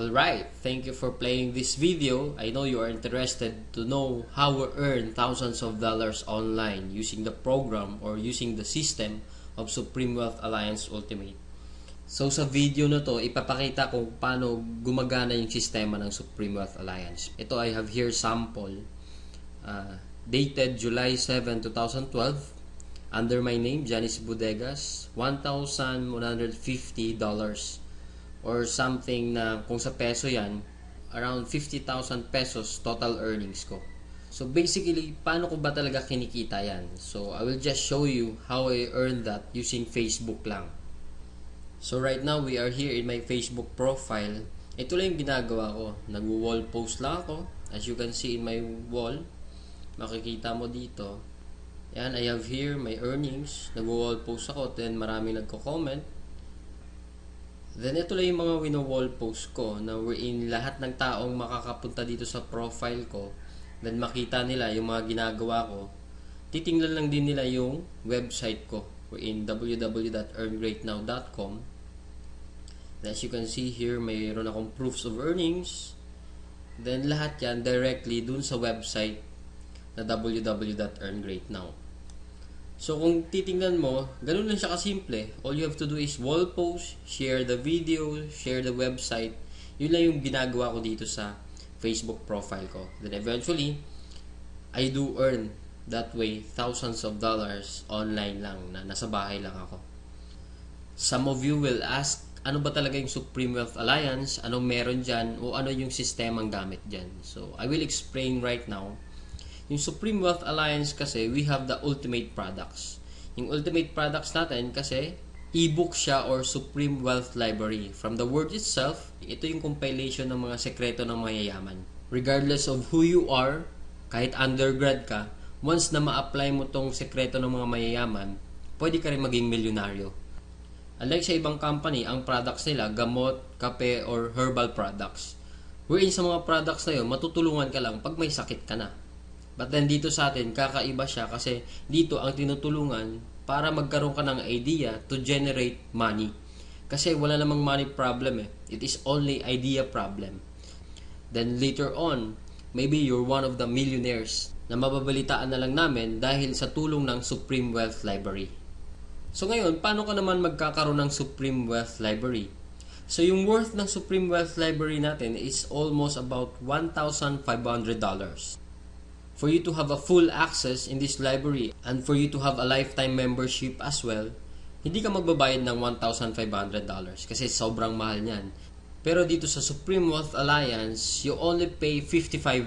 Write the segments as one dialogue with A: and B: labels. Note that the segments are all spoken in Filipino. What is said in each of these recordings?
A: Alright, thank you for playing this video. I know you are interested to know how we earn thousands of dollars online using the program or using the system of Supreme Wealth Alliance Ultimate. So sa video na to, ipapakita ko paano gumagana yung sistema ng Supreme Wealth Alliance. Ito, I have here sample dated July 7, 2012 under my name, Janice Bodegas, $1,150 or something na kung sa peso yan, around 50,000 pesos total earnings ko. So basically, paano ko ba talaga kinikita yan? So I will just show you how I earned that using Facebook lang. So right now, we are here in my Facebook profile. Ito lang yung ginagawa ko. Nag-wall post lang ako. As you can see in my wall, makikita mo dito. Yan, I have here my earnings. Nag-wall post ako, then maraming nagko-comment. Then ito lang yung mga wino-wall post ko na wherein lahat ng taong makakapunta dito sa profile ko, then makita nila yung mga ginagawa ko. Titingnan lang din nila yung website ko wherein www.earngreatnow.com. As you can see here, mayroon akong proofs of earnings. Then lahat yan directly dun sa website na www.earngreatnow. So kung titingnan mo, ganun lang siya kasimple. All you have to do is wall post, share the video, share the website. Yun lang yung ginagawa ko dito sa Facebook profile ko. Then eventually, I do earn that way thousands of dollars online lang na nasa bahay lang ako. Some of you will ask, ano ba talaga yung Supreme Wealth Alliance? Anong meron dyan? O ano yung sistemang gamit dyan? So I will explain right now. Yung Supreme Wealth Alliance kasi, we have the ultimate products. Yung ultimate products natin kasi, ebook siya or Supreme Wealth Library. From the word itself, ito yung compilation ng mga sekreto ng mayayaman. Regardless of who you are, kahit undergrad ka, once na ma-apply mo tong sekreto ng mga mayayaman, pwede ka rin maging milyonaryo. Unlike sa ibang company, ang products nila, gamot, kape, or herbal products. Wherein sa mga products na yun, matutulungan ka lang pag may sakit ka na. But then dito sa atin, kakaiba siya kasi dito ang tinutulungan para magkaroon ka ng idea to generate money. Kasi wala namang money problem eh. It is only idea problem. Then later on, maybe you're one of the millionaires na mababalitaan na lang namin dahil sa tulong ng Supreme Wealth Library. So ngayon, paano ka naman magkakaroon ng Supreme Wealth Library? So yung worth ng Supreme Wealth Library natin is almost about $1,500. For you to have a full access in this library and for you to have a lifetime membership as well, hindi ka magbabayad ng $1,500 kasi sobrang mahal niyan. Pero dito sa Supreme Wealth Alliance, you only pay $55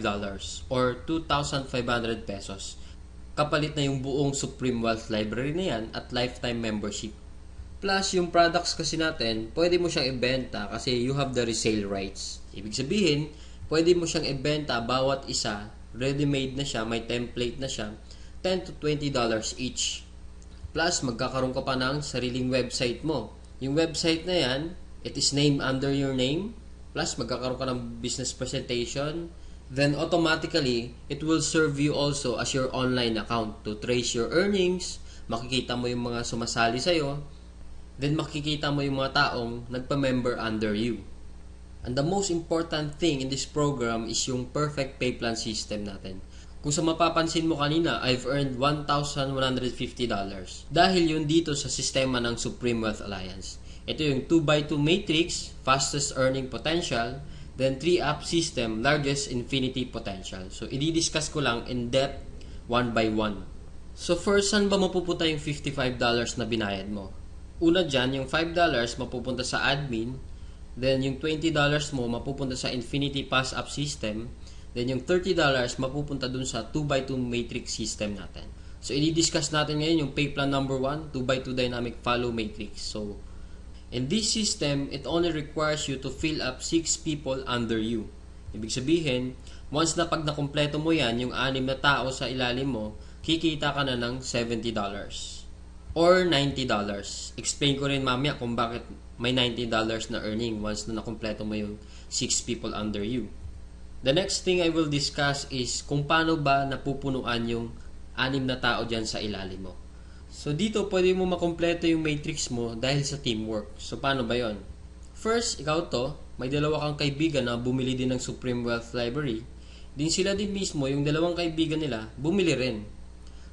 A: or 2,500 pesos. Kapalit na yung buong Supreme Wealth Library na yan at lifetime membership. Plus, yung products kasi natin, pwede mo siyang ibenta kasi you have the resale rights. Ibig sabihin, pwede mo siyang ibenta bawat isa. Ready-made na siya, may template na siya, $10 to $20 each. Plus, magkakaroon ka pa ng sariling website mo. Yung website na yan, it is named under your name. Plus, magkakaroon ka ng business presentation. Then, automatically, it will serve you also as your online account to trace your earnings. Makikita mo yung mga sumasali sa'yo. Then, makikita mo yung mga taong nagpa-member under you. And the most important thing in this program is yung perfect pay plan system natin. Kung sa mapapansin mo kanina, I've earned $1,150 dahil yun dito sa sistema ng Supreme Wealth Alliance. Ito yung 2x2 matrix, fastest earning potential, then 3-up system, largest infinity potential. So, i-discuss ko lang in depth, one by one. So, first, saan ba mapupunta yung $55 na binayad mo? Una dyan, yung $5 mapupunta sa admin. Then, yung $20 mo mapupunta sa Infinity Pass Up System. Then, yung $30 mapupunta dun sa 2x2 Matrix System natin. So, i-discuss natin ngayon yung pay plan number 1, 2x2 Dynamic Follow Matrix. So, in this system, it only requires you to fill up 6 people under you. Ibig sabihin, once na pag nakumpleto mo yan, yung 6 na tao sa ilalim mo, kikita ka na ng $70 or $90. Explain ko rin mamaya kung bakit may $90 na earning once na nakumpleto mo yung 6 people under you. The next thing I will discuss is kung paano ba napupunuan yung 6 na tao dyan sa ilalim mo. So dito pwede mo makumpleto yung matrix mo dahil sa teamwork. So paano ba yon? First, ikaw to, may dalawa kang kaibigan na bumili din ng Supreme Wealth Library, din sila din mismo, yung dalawang kaibigan nila, bumili rin.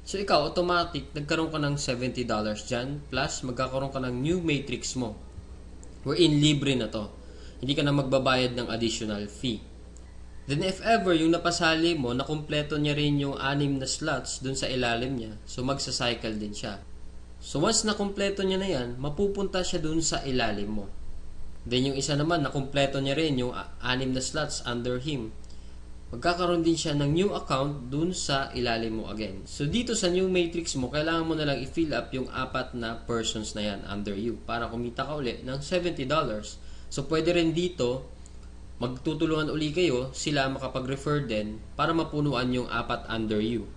A: So ikaw, automatic, nagkaroon ka ng $70 dyan, plus magkakaroon ka ng new matrix mo. Wherein libre na to. Hindi ka na magbabayad ng additional fee. Then if ever yung napasali mo, nakumpleto niya rin yung 6 na slots dun sa ilalim niya, so magsa-cycle din siya. So once nakumpleto niya na yan, mapupunta siya dun sa ilalim mo. Then yung isa naman, nakumpleto niya rin yung 6 na slots under him. Magkakaroon din siya ng new account dun sa ilalim mo again. So dito sa new matrix mo, kailangan mo na lang i-fill up yung 4 na persons na yan under you para kumita ka uli ng $70. So pwede rin dito, magtutulungan uli kayo, sila makapag-refer din para mapunuan yung 4 under you.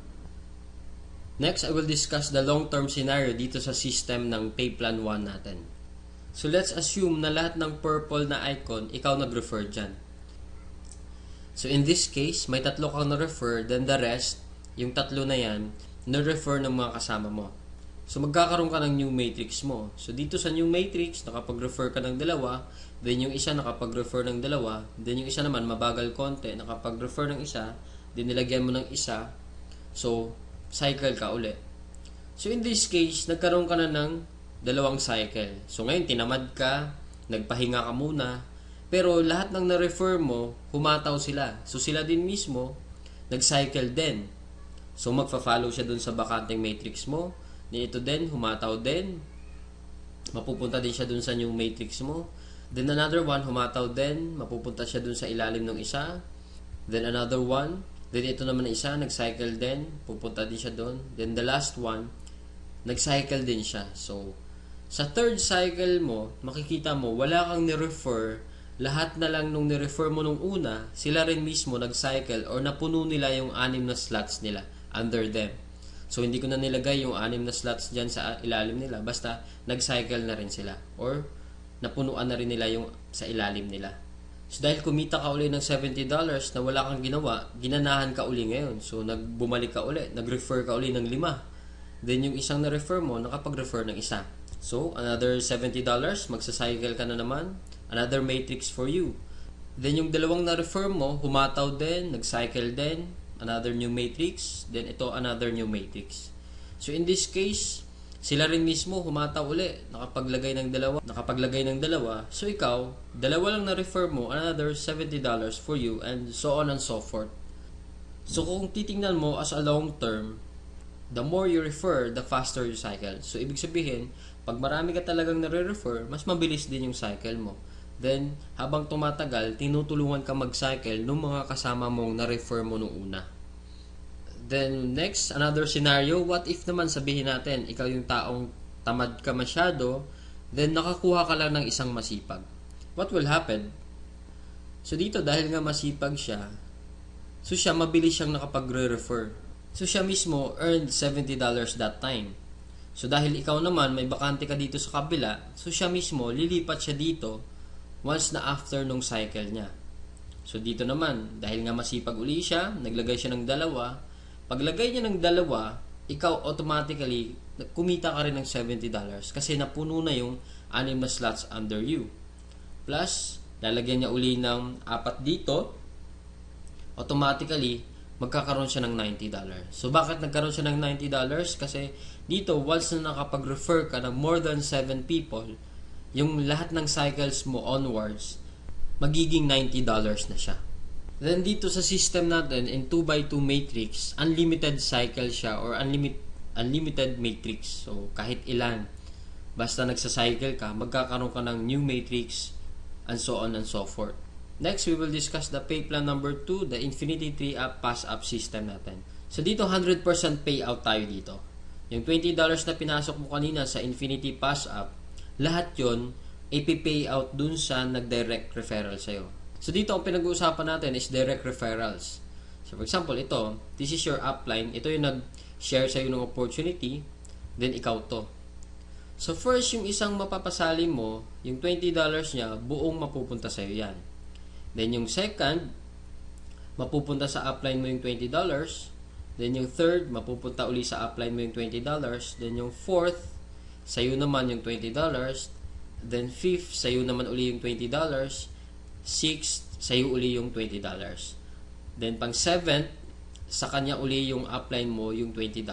A: Next, I will discuss the long-term scenario dito sa system ng Pay Plan 1 natin. So let's assume na lahat ng purple na icon, ikaw nag-refer dyan. So in this case, may 3 kang na-refer, then the rest, yung 3 na yan, na-refer ng mga kasama mo. So magkakaroon ka ng new matrix mo. So dito sa new matrix, nakapag-refer ka ng 2, then yung isa nakapag-refer ng 2, then yung isa naman mabagal konti, nakapag-refer ng isa, then nilagyan mo ng isa, so cycle ka uli. So in this case, nagkaroon ka na ng 2 cycle. So ngayon tinamad ka, nagpahinga ka muna, pero lahat ng na-refer mo, humataw sila. So sila din mismo, nag-cycle din. So magfa-follow siya dun sa bakanteng matrix mo, ito din, humataw din. Mapupunta din siya dun sa new matrix mo. Then another one, humataw din. Mapupunta siya dun sa ilalim ng isa. Then another one. Then ito naman na isa, nag-cycle din. Pupunta din siya dun. Then the last one, nag-cycle din siya. So, sa third cycle mo, makikita mo, wala kang ni-refer. Lahat na lang nung ni-refer mo nung una, sila rin mismo nag-cycle or napuno nila yung 6 na slots nila under them. So, hindi ko na nilagay yung 6 na slots dyan sa ilalim nila. Basta, nag-cycle na rin sila. Or, napunuan na rin nila yung sa ilalim nila. So, dahil kumita ka uli ng $70 na wala kang ginawa, ginanahan ka uli ngayon. So, bumalik ka uli. Nag-refer ka uli ng 5. Then, yung isang na-refer mo, nakapag-refer ng isa. So, another $70, magsa-cycle ka na naman. Another matrix for you. Then, yung 2 na-refer mo, humataw din, nag-cycle din. Another new matrix, then ito another new matrix. So in this case, sila rin mismo humataw uli, nakapaglagay ng 2. So ikaw, 2 lang na-refer mo, another $70 for you, and so on and so forth. So kung titingnan mo as a long term, the more you refer, the faster you cycle. So ibig sabihin, pag marami ka talagang nare-refer, mas mabilis din yung cycle mo. Then, habang tumatagal, tinutulungan ka mag-cycle ng mga kasama mong na-refer mo nung una. Then, next, another scenario. What if naman sabihin natin, ikaw yung taong tamad ka masyado, then nakakuha ka lang ng isang masipag. What will happen? So, dito, dahil nga masipag siya, so siya, mabilis siyang nakapagre-refer. So, siya mismo earned $70 that time. So, dahil ikaw naman, may bakante ka dito sa kabila, so siya mismo, lilipat siya dito once na after nung cycle niya. So dito naman, dahil nga masipag uli siya, naglagay siya ng 2. Paglagay niya ng 2, ikaw automatically, kumita ka rin ng $70 kasi napuno na yung 6 na slots under you. Plus, lalagyan niya uli ng 4 dito, automatically, magkakaroon siya ng $90. So bakit nagkaroon siya ng $90? Kasi dito, once na nakapag-refer ka ng more than 7 people, yung lahat ng cycles mo onwards, magiging $90 na siya. Then dito sa system natin, in 2x2 matrix, unlimited cycle siya or unlimited matrix. So kahit ilan, basta nagsa-cycle ka, magkakaroon ka ng new matrix, and so on and so forth. Next, we will discuss the pay plan number 2, the Infinity Tree Up Pass Up system natin. So dito, 100% payout tayo dito. Yung $20 na pinasok mo kanina sa Infinity Pass Up, lahat yon ipipay out dun sa nag-direct referral sa'yo. So dito ang pinag-uusapan natin is direct referrals. So for example, ito, this is your upline. Ito yung nag-share sa'yo ng opportunity, then ikaw to. So first, yung isang mapapasali mo, yung $20 niya, buong mapupunta sa'yo yan. Then yung second, mapupunta sa upline mo yung $20. Then yung third, mapupunta uli sa upline mo yung $20. Then yung fourth, sa'yo naman yung $20. Then fifth, sa'yo naman uli yung $20. 6th, sa'yo uli yung $20. Then, pang 7th, sa kanya uli yung upline mo yung $20.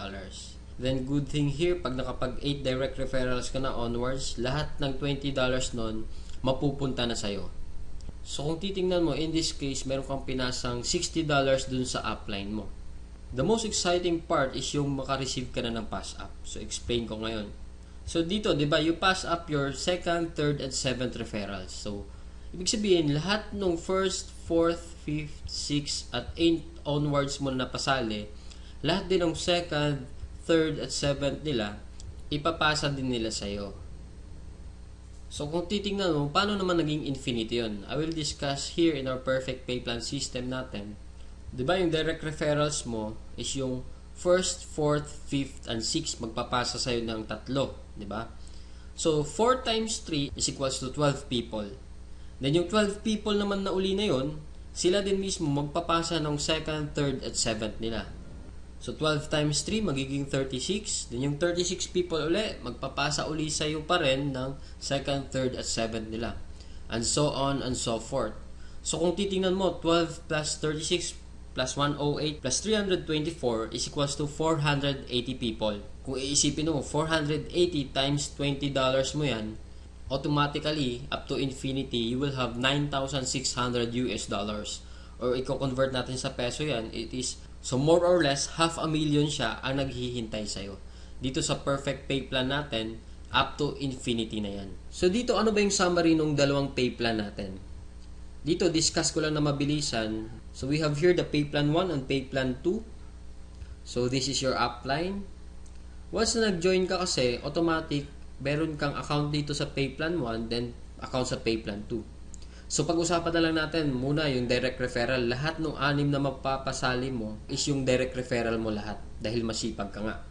A: Then, good thing here, pag nakapag 8 direct referrals ka na onwards, lahat ng $20 nun, mapupunta na sa'yo. So, kung titingnan mo, in this case, meron kang pinasang $60 dun sa upline mo. The most exciting part is yung makareceive ka na ng pass up. So, explain ko ngayon. So, dito, di ba, you pass up your 2nd, 3rd, and 7th referrals. So, ibig sabihin, lahat ng 1st, 4th, 5th, 6th, at 8th onwards mo na napasali, lahat din ng 2nd, 3rd, at 7th nila, ipapasa din nila sa'yo. So, kung titingnan mo, paano naman naging infinity yun? I will discuss here in our perfect pay plan system natin. Diba yung direct referrals mo is yung 1st, 4th, 5th, and 6th magpapasa sa'yo ng 3. Diba? So, 4 times 3 is equals to 12 people. Then, yung 12 people naman na uli na yun, sila din mismo magpapasa ng 2nd, 3rd, at 7th nila. So, 12 times 3, magiging 36. Then, yung 36 people uli, magpapasa uli sa'yo pa rin ng 2nd, 3rd, at 7th nila. And so on and so forth. So, kung titingnan mo, 12 plus 36 plus 108 plus 324 is equals to 480 people. Kung iisipin mo, 480 times $20 mo yan, automatically, up to infinity, you will have $9,600 US. Or i-convert natin sa peso yan, it is, so more or less, 500,000 siya ang naghihintay sa'yo. Dito sa perfect pay plan natin, up to infinity na yan. So dito, ano ba yung summary ng dalawang pay plan natin? Dito, discuss ko lang na mabilisan. So we have here the pay plan 1 and pay plan 2. So this is your upline. Once na nag-join ka kasi, automatic, meron kang account dito sa pay plan 1, then account sa pay plan 2. So pag-usapan na lang natin muna yung direct referral. Lahat ng 6 na magpapasali mo is yung direct referral mo lahat dahil masipag ka nga.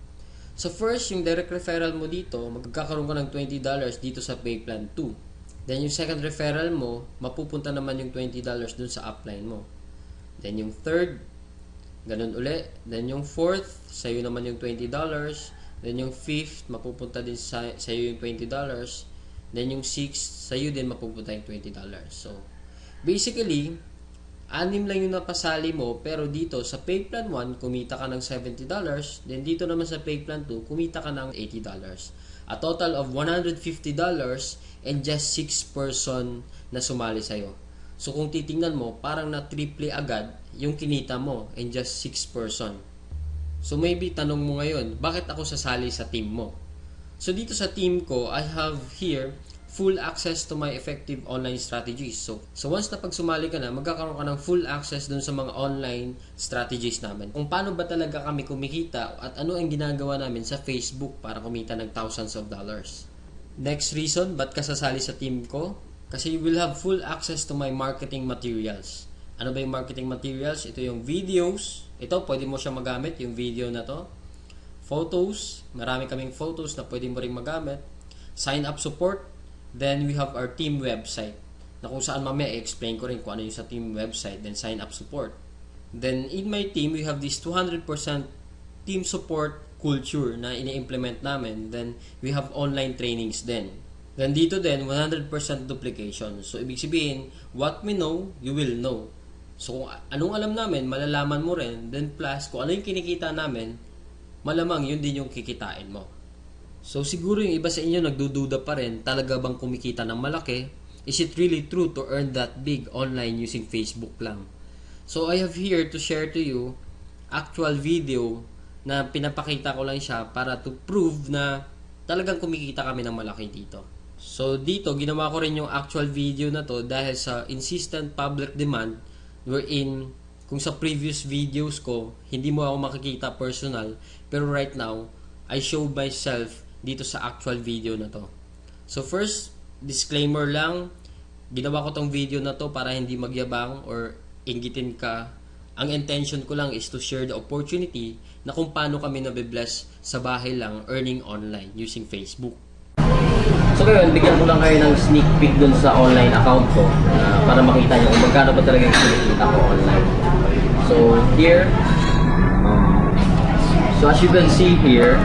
A: So first, yung direct referral mo dito, magkakaroon ka ng $20 dito sa pay plan 2. Then yung second referral mo, mapupunta naman yung $20 dun sa upline mo. Then yung third, ganun uli. Then yung fourth, sa'yo naman yung $20. Then yung fifth, mapupunta din sa'yo yung $20. Then yung sixth, sa'yo din mapupunta yung $20. So, basically, 6 lang yung napasali mo, pero dito sa pay plan 1, kumita ka ng $70. Then dito naman sa pay plan 2, kumita ka ng $80. A total of $150 and just 6 person na sumali sa'yo. So kung titingnan mo, parang na-triple agad yung kinita mo and just 6 person. So maybe tanong mo ngayon, bakit ako sasali sa team mo? So dito sa team ko, I have here full access to my effective online strategies. So once na pag sumali ka na, magkakaroon ka ng full access dun sa mga online strategies namin. Kung paano ba talaga kami kumikita at ano ang ginagawa namin sa Facebook para kumita ng thousands of dollars. Next reason, ba't ka sasali sa team ko? Kasi you will have full access to my marketing materials. Ano ba yung marketing materials? Ito yung videos. Ito, pwede mo siya magamit, yung video na to. Photos. Marami kaming photos na pwede mo ring magamit. Sign up support. Then we have our team website na kung saan mamaya i-explain ko rin kung ano yung sa team website. Then sign up support. Then in my team, we have this 200% team support culture na ini-implement namin. Then we have online trainings din. Then dito din, 100% duplication. So ibig sabihin, what we know, you will know. So kung anong alam namin, malalaman mo rin. Then plus, kung ano yung kinikita namin, malamang yun din yung kikitain mo. So siguro yung iba sa inyo nagdududa pa rin, talaga bang kumikita ng malaki? Is it really true to earn that big online using Facebook lang? So I have here to share to you actual video na pinapakita ko lang siya para to prove na talagang kumikita kami ng malaki dito. So dito, ginawa ko rin yung actual video na to dahil sa insistent public demand wherein kung sa previous videos ko, hindi mo ako makikita personal, pero right now, I show myself dito sa actual video na to. So first, disclaimer lang, ginawa ko tong video na to para hindi magyabang or inggitin ka. Ang intention ko lang is to share the opportunity na kung paano kami nabibless sa bahay lang earning online using Facebook. So ngayon, bigyan ko lang kayo ng sneak peek dun sa online account ko para makita nyo kung magkano ba talaga yung kinikita ko online. So here, so as you can see here,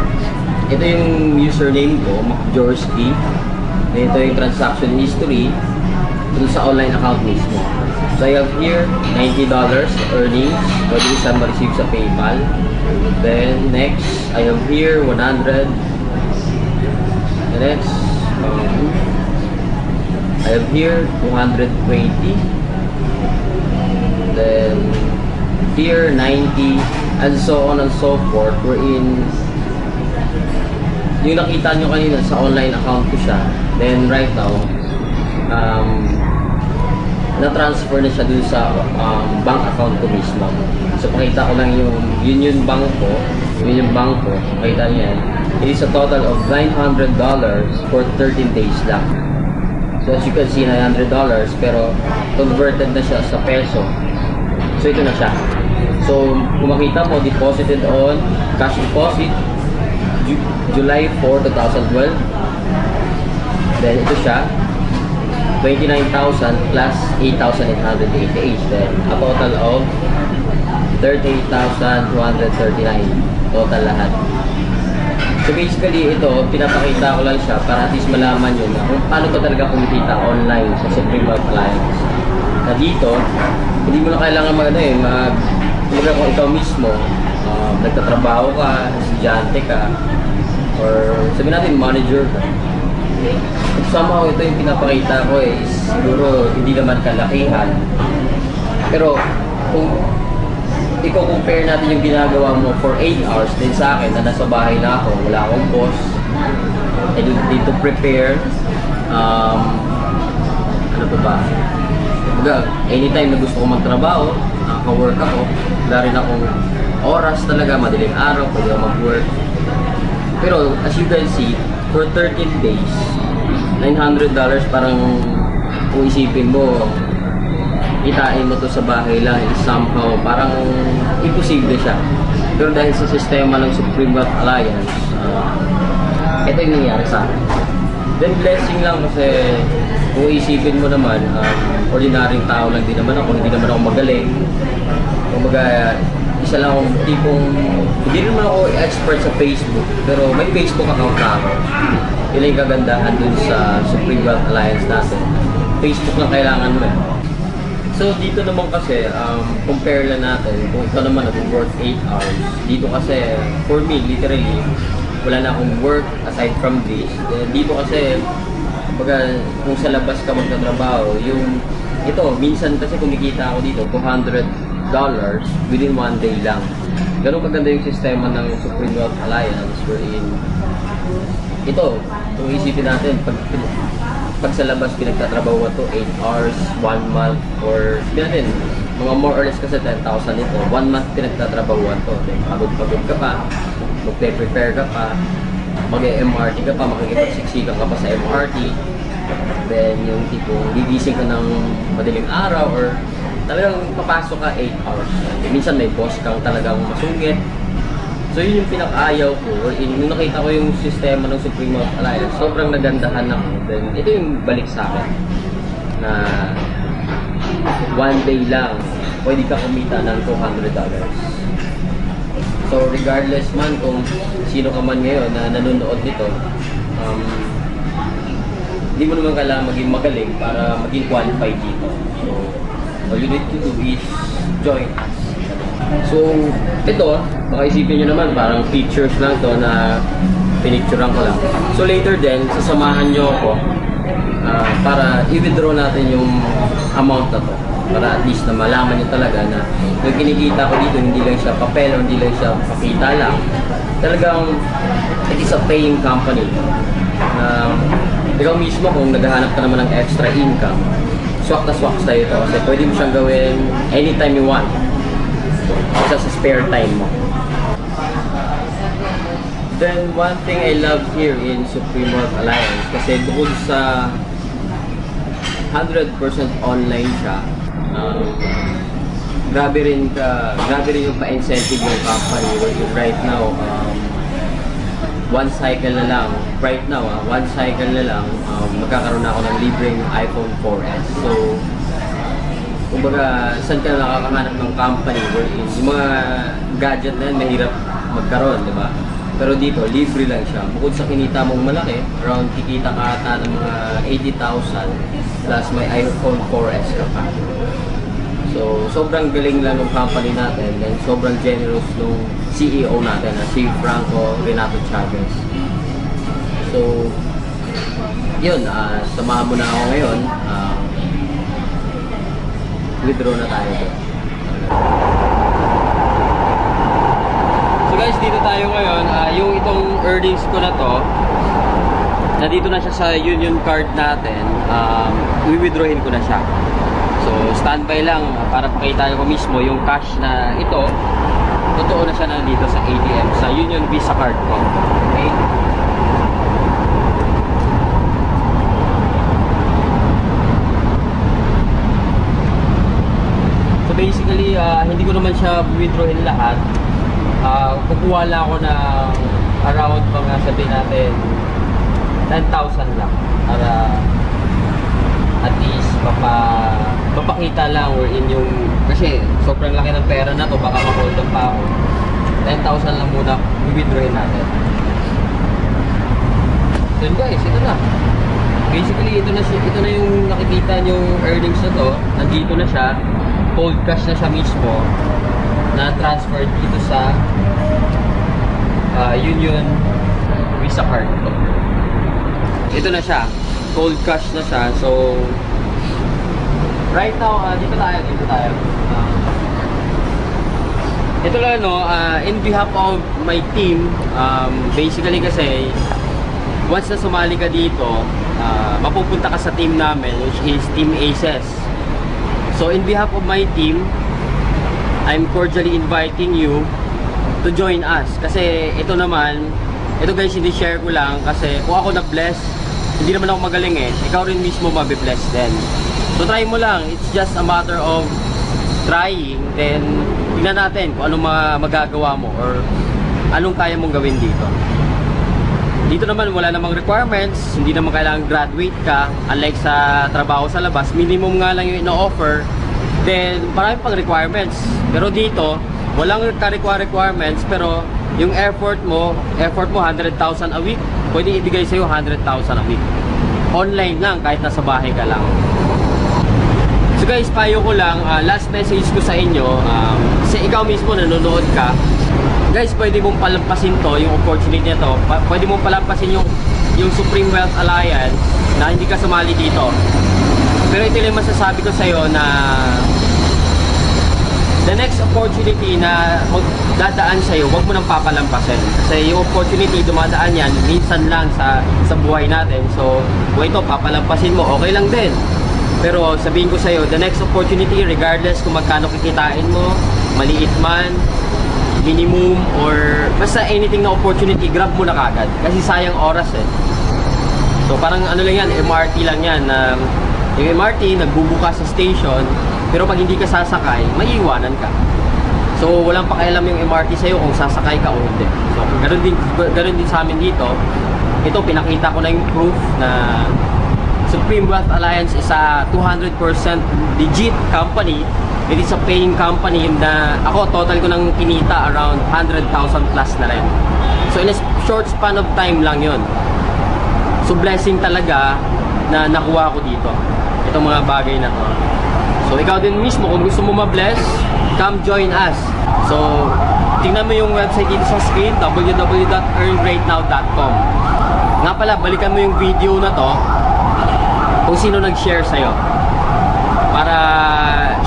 A: ito yung username ko, MacJorsky. Ito yung transaction history. dun sa online account mismo. So I have here $90 earnings. Pwede isa ma-receive sa PayPal. Then next, I have here 100. The next, I have here 220. Then here 90, and so on and so forth. We're in yung nakita nyo kanina sa online account ko siya. Then right now, na-transfer na siya dun sa bank account ko mismo. So pakita ko lang yung bank ko. Yun yung bank ko. Pakita niyo yan. It is a total of $900 for 13 days lang. So as you can see, $900 pero converted na siya sa peso. So ito na siya. So kung makita mo, deposited on cash deposit July 4, 2012. Then ito siya, 29,000 plus 8,888. Then a total of 38,239 total lahat. So basically ito, pinapakita ko lang siya para at least malaman nyo na kung paano ba talaga kumikita online sa Supreme Wealth Alliance. Na dito, hindi mo na kailangan kumbaga kung ikaw mismo, nagtatrabaho ka, estudyante ka, or sabihin natin manager ka. Somehow ito yung pinapakita ko is siguro hindi naman kalakihan. Pero kung i-compare natin yung ginagawa mo for 8 hours din sa akin na nasa bahay na ako, wala akong boss, I need to prepare, ano pa ba? Anytime na gusto ko magtrabaho, nakaka-work ako, wala rin akong oras talaga, madaling araw, pwede ako mag-work. Pero as you can see, for 13 days, $900 parang kung isipin mo, itain mo to sa bahay lang, somehow parang imposible siya. Pero dahil sa sistema ng Supreme Wealth Alliance, ito yung nangyari sa akin. Then blessing lang kasi kung isipin mo naman, ordinaryong tao lang din naman ako, hindi naman ako magaling. Kumbaga, isa lang akong tipong, hindi naman ako expert sa Facebook, pero may Facebook account na ako. Yun yung kagandahan dun sa Supreme Wealth Alliance natin. Facebook lang kailangan mo eh. So dito naman kasi, compare lang natin, kung ikaw naman nag-work 8 hours, dito kasi, for me, literally, wala na akong work aside from this. Dito kasi, kumbaga, kung sa labas ka magtatrabaho, ito, minsan kasi kumikita ako dito, $200 within 1 day lang. Ganun kaganda yung sistema ng Supreme Wealth Alliance wherein ito, kung isipin natin, pag sa labas pinagtatrabaho to 8 hours, 1 month, or sabihin natin, mga more or less kasi 10,000 ito, 1 month pinagtatrabaho to. Then pagod-pagod ka pa, magpe-prepare ka pa, mag-MRT ka pa, makikipagsiksikan ka pa sa MRT. Then yung tipong gigising ka ng madaling araw or talagang papasok ka 8 hours. Minsan may boss kang talagang masungit. So yun yung pinaka-ayaw ko. Nung nakita ko yung sistema ng Supreme Wealth Alliance, sobrang nagandahan ako. Then ito yung balik sa akin na 1 day lang pwede ka kumita ng $200. So regardless man kung sino ka man ngayon na nanonood nito, hindi mo naman kailangan maging magaling para maging qualified dito. So all you need to do is join us. So ito, baka isipin nyo naman parang pictures lang to na pinicturean ko lang. So later din, sasamahan nyo ako para i-withdraw natin yung amount na to. Para at least na malaman nyo talaga na yung kinikita ko dito, hindi lang siya papel o hindi lang siya pakita lang. Talagang it is a paying company. Ikaw mismo kung naghahanap ka naman ng extra income, swak na swak tayo ito kasi pwede mo siyang gawin anytime you want. Sa spare time mo. Then one thing I love here in Supreme Wealth Alliance kasi bukod sa 100% online siya, grabe rin yung pa-incentive ng company right now. One cycle na lang, right now, one cycle na lang, magkakaroon na ako ng libreng iPhone 4S. So, kumbaga, saan ka nakakahanap ng company wherein yung mga gadget na yan, mahirap magkaroon, di ba? Pero dito, libre lang siya. Bukod sa kinita mong malaki, around kikita ka ata ng mga 80,000 plus may iPhone 4S ka pa. So, sobrang galing lang ng company natin and sobrang generous ng CEO natin na si Franco Renato Chavez. So, yun, samahan mo na ako ngayon. Withdraw na tayo. So guys, dito tayo ngayon. Yung itong earnings ko na to, nandito na siya sa union card natin. I-withdrawin ko na siya. So, standby lang para pakita ko mismo yung cash na ito. Totoo na siya nandito sa ATM, sa Union Visa card ko. Okay? So, basically, hindi ko naman siya withdrawin lahat. Kukuha lang ako na around mga sabihin natin 10,000 lang para at least mapakita lang or in yung kasi sobrang laki ng pera na to, baka ma-hold up pa ako. 10,000 lang muna i-withdrawin natin. So guys, ito na. Basically, ito na yung nakikita yung earnings na to. Nandito na siya. Cold cash na siya mismo na transferred dito sa Union Visa card to. Ito na siya. Cold cash na siya. So, right now, dito tayo. Ito lang, no, in behalf of my team, basically kasi, once na sumali ka dito, mapupunta ka sa team namin, which is Team Aces. So, in behalf of my team, I'm cordially inviting you to join us. Kasi, ito guys, hindi share ko lang, kasi kung ako na-bless, hindi naman ako magaling ikaw rin mismo mabibless din. So try mo lang, it's just a matter of trying, then tingnan natin kung anong magagawa mo or anong kaya mong gawin dito. Dito naman wala namang requirements, hindi naman kailangan graduate ka, unlike sa trabaho sa labas, minimum nga lang yung ino-offer, then marami pang requirements. Pero dito, walang requirements, pero yung effort mo 100,000 a week, pwede ibigay sa'yo 100,000 a week. Online lang, kahit nasa bahay ka lang. So guys, payo ko lang, last message ko sa inyo, kasi ikaw mismo nanonood ka, guys, pwede mong palampasin to, yung opportunity na to, pwede mong palampasin yung Supreme Wealth Alliance na hindi ka sumali dito. Pero ito lang masasabi ko sa'yo na the next opportunity na magdadaan sa'yo, huwag mo nang papalampasin. Kasi yung opportunity, dumadaan yan, minsan lang sa buhay natin. So, kung ito, papalampasin mo, okay lang din. Pero sabihin ko sa'yo, the next opportunity, regardless kung magkano kikitain mo, maliit man, minimum, or basta anything na opportunity, grab mo na kagad. Kasi sayang oras So, parang ano lang yan, MRT lang yan. Yung MRT, nagbubuka sa station, pero pag hindi ka sasakay, maiiwanan ka. So, walang pakialam yung MRT sa'yo kung sasakay ka o hindi. So, ganun din sa amin dito. Ito, pinakita ko na yung proof na Supreme Wealth Alliance is a 200% legit company. It is a paying company na ako, total ko nang kinita around 100,000 plus na rin. So, in a short span of time lang yun. So, blessing talaga na nakuha ko dito. Itong mga bagay na to. So, ikaw din mismo, kung gusto mo ma-bless, come join us. So, tingnan mo yung website dito sa screen, www.earnrightnow.com. Nga pala, balikan mo yung video na to kung sino nag-share sa'yo. Para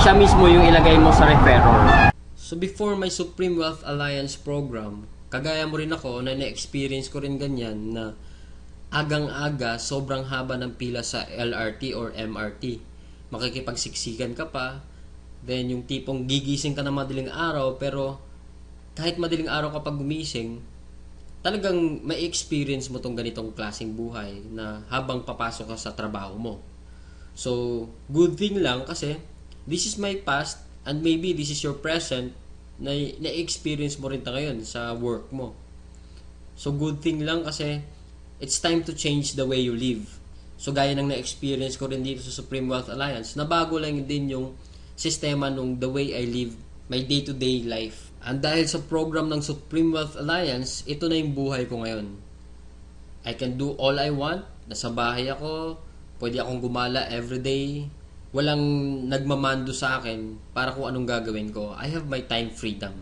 A: siya mismo yung ilagay mo sa referral. So, before my Supreme Wealth Alliance program, kagaya mo rin ako na na-experience ko rin ganyan na agang-aga, sobrang haba ng pila sa LRT or MRT. Makikipagsiksikan ka pa, then yung tipong gigising ka na madaling araw, pero kahit madaling araw kapag gumising, talagang may experience mo tong ganitong klaseng buhay na habang papasok ka sa trabaho mo. So, good thing lang kasi this is my past and maybe this is your present na na-experience mo rin ta ngayon sa work mo. So, good thing lang kasi it's time to change the way you live. So, gaya ng na-experience ko rin dito sa Supreme Wealth Alliance, nabago lang din yung sistema nung the way I live my day-to-day life. And dahil sa program ng Supreme Wealth Alliance, ito na yung buhay ko ngayon. I can do all I want. Nasa bahay ako, pwede akong gumala everyday. Walang nagmamando sa akin para kung anong gagawin ko. I have my time freedom.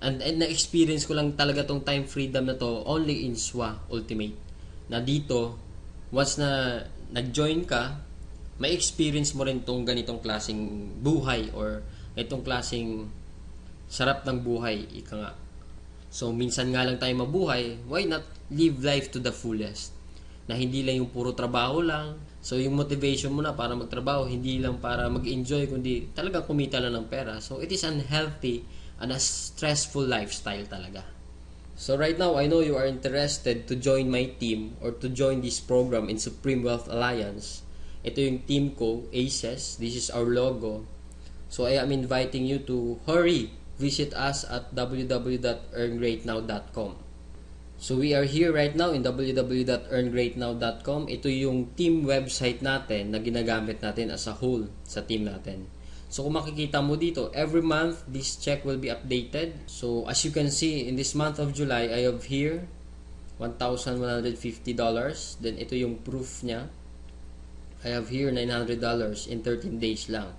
A: And na-experience ko lang talaga tong time freedom na to only in SWA Ultimate. Na dito, once na nag-join ka, may experience mo rin tong ganitong klaseng buhay or itong klaseng sarap ng buhay, ika nga. So, minsan nga lang tayo mabuhay, why not live life to the fullest? Na hindi lang yung puro trabaho lang. So, yung motivation mo na para magtrabaho, hindi lang para mag-enjoy, kundi talaga kumita lang ng pera. So, it is unhealthy and a stressful lifestyle talaga. So, right now, I know you are interested to join my team or to join this program in Supreme Wealth Alliance. Ito yung team ko, ACES. This is our logo. So, I am inviting you to hurry. Visit us at www.earngreatnow.com. So, we are here right now in www.earngreatnow.com. Ito yung team website natin na ginagamit natin as a whole sa team natin. So, kung makikita mo dito, every month, this check will be updated. So, as you can see, in this month of July, I have here $1,150. Then, ito yung proof niya. I have here $900 in 13 days lang.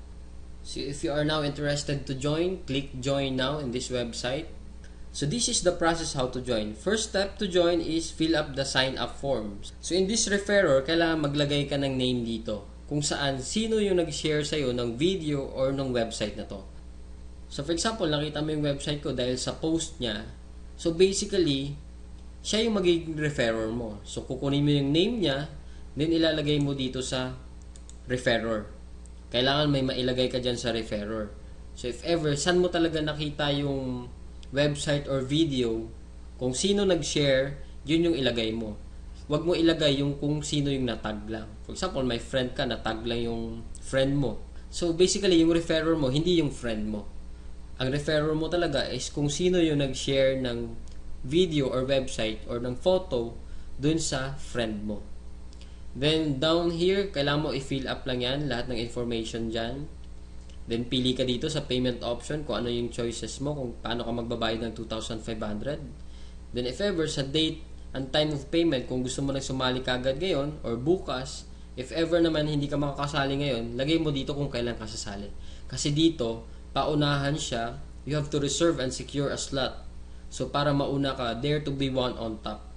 A: So, if you are now interested to join, click join now in this website. So, this is the process how to join. First step to join is fill up the sign-up forms. So, in this referrer, kailangan maglagay ka ng name dito. Kung saan, sino yung nag-share sa'yo ng video or ng website na to. So, for example, nakita mo yung website ko dahil sa post niya. So, basically, siya yung magiging referrer mo. So, kukunin mo yung name niya, then ilalagay mo dito sa referrer. Kailangan may mailagay ka dyan sa referrer. So, if ever, saan mo talaga nakita yung website or video, kung sino nag-share, yun yung ilagay mo. Huwag mo ilagay yung kung sino yung natag lang. For example, may friend ka, natag lang yung friend mo. So, basically, yung referrer mo, hindi yung friend mo. Ang referrer mo talaga is kung sino yung nag-share ng video or website or ng photo dun sa friend mo. Then, down here, kailangan mo i-fill up lang yan, lahat ng information dyan. Then, pili ka dito sa payment option kung ano yung choices mo, kung paano ka magbabayad ng $2,500. Then, if ever, sa date and time of payment, kung gusto mo nang sumali kagad ngayon or bukas, if ever naman hindi ka makakasali ngayon, lagay mo dito kung kailan ka sasali. Kasi dito, paunahan siya, you have to reserve and secure a slot. So, para mauna ka, there to be one on top.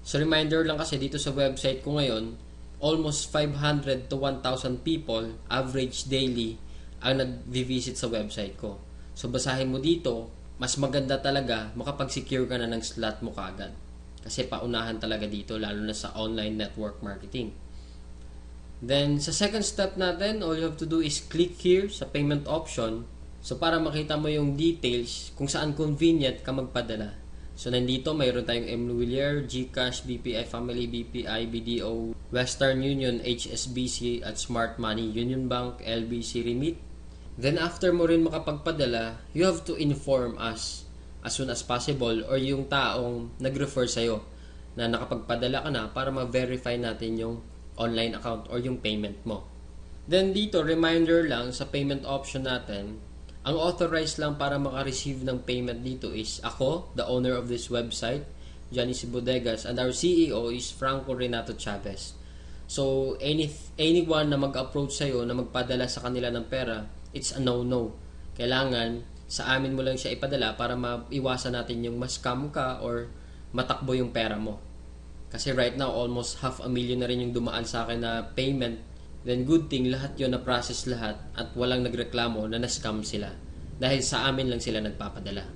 A: So, reminder lang kasi dito sa website ko ngayon, almost 500 to 1,000 people, average daily, ang nag-visit sa website ko. So, basahin mo dito, mas maganda talaga makapag-secure ka na ng slot mo kagad. Kasi paunahan talaga dito, lalo na sa online network marketing. Then, sa second step natin, all you have to do is click here sa payment option. So, para makita mo yung details kung saan convenient ka magpadala. So, nandito, mayroon tayong MWillier, GCash, BPI Family, BPI, BDO, Western Union, HSBC, at Smart Money, Union Bank, LBC Remit. Then, after mo rin makapagpadala, you have to inform us as soon as possible or yung taong nag-refer sa'yo na nakapagpadala ka na para ma-verify natin yung online account or yung payment mo. Then, dito, reminder lang sa payment option natin, ang authorized lang para maka-receive ng payment dito is ako, the owner of this website, Johnny C. Bodegas, and our CEO is Franco Renato Chavez. So, anyone na mag-approach sa'yo na magpadala sa kanila ng pera, it's a no-no. Kailangan, sa amin mo lang siya ipadala para maiwasan natin yung ma-scam ka or matakbo yung pera mo. Kasi right now, almost 500,000 na rin yung dumaan sa akin na payment. Then good thing, lahat yun na-process lahat at walang nagreklamo na na-scam sila. Dahil sa amin lang sila nagpapadala.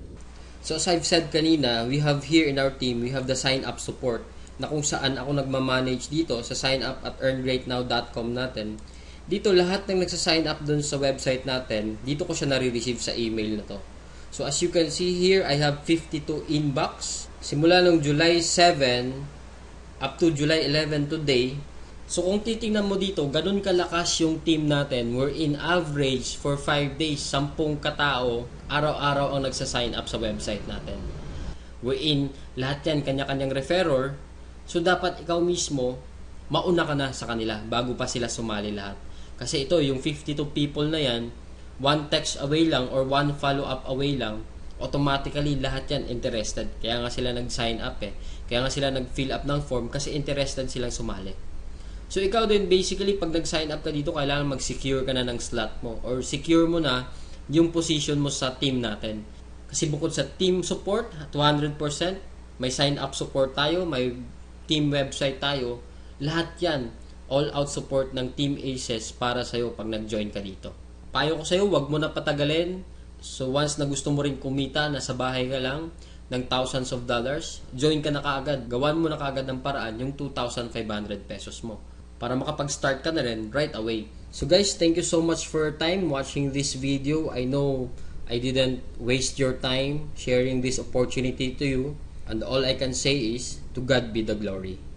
A: So as I've said kanina, we have here in our team, we have the sign-up support na kung saan ako nagmamanage dito sa sign-up at earngreatnow.com natin. Dito lahat ng nagsa-sign up dun sa website natin, dito ko siya nare-receive sa email na to. So as you can see here, I have 52 inbox. Simula nung July 7 up to July 11 today. So kung titingnan mo dito, ganun kalakas yung team natin. We're in average for 5 days, 10 katao, araw-araw ang nagsa-sign up sa website natin. We're in, lahat yan, kanya-kanyang referrer. So dapat ikaw mismo, mauna ka na sa kanila bago pa sila sumali lahat. Kasi ito, yung 52 people na yan, one text away lang or one follow-up away lang, automatically lahat yan interested. Kaya nga sila nag-sign up eh. Kaya nga sila nag-fill up ng form kasi interested silang sumali. So ikaw din basically pag nag-sign up ka dito, kailangan mag-secure ka na ng slot mo or secure mo na yung position mo sa team natin. Kasi bukod sa team support, 200%, may sign up support tayo, may team website tayo, lahat yan, all out support ng Team Aces para sa'yo pag nag-join ka dito. Payo ko sa'yo, wag mo na patagalin. So once na gusto mo rin kumita, nasa bahay ka lang, ng thousands of dollars, join ka na kaagad. Gawan mo na kaagad ng paraan yung 2,500 pesos mo para makapag-start ka na rin right away. So guys, thank you so much for your time watching this video. I know I didn't waste your time sharing this opportunity to you, and all I can say is, to God be the glory.